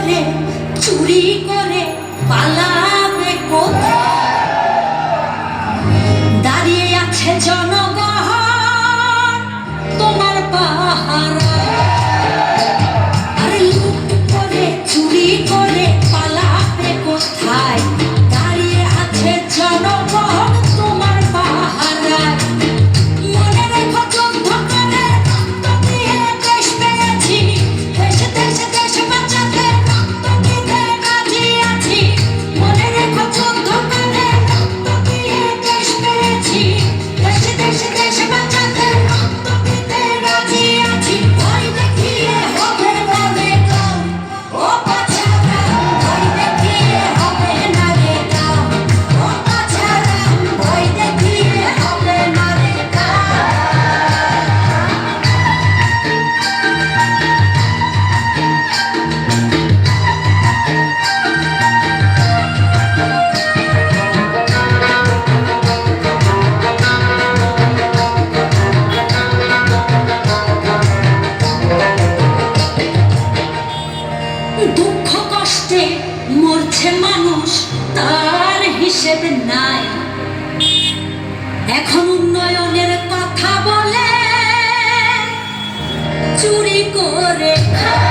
করে চুরি করে পালাবে কোথায়? দাঁড়িয়ে আছে জনগণ তোমার পাহারা, আরে লুট করে চুরি করে পালাবে কোথায়? দাঁড়িয়ে আছে জনগণ তোমার পাহারায়। মনে রেখো যুদ্ধ করে রক্ত দিয়ে দেশ পেয়েছি, দেশে দেশে দেশ বাঁচাতে রক্ত দিতে রাজি আছি। মনে রেখো যুদ্ধ করে রক্ত দিয়ে দেশ পেয়েছি, দেশে দেশে দেশ বাঁচাতে রক্ত দিতে রাজি আছি। ভয় দেখিয়ে হবে না রে কাম, ও বাছারাম, ভয় দেখিয়ে হবে না রে কাম, ও বাছারাম, ভয় দেখিয়ে হবে না রে কাম। দুঃখ কষ্টে মরছে মানুষ, তার হিসেব নাই। এখন উন্নয়নের কথা বলে চুরি করে খায়।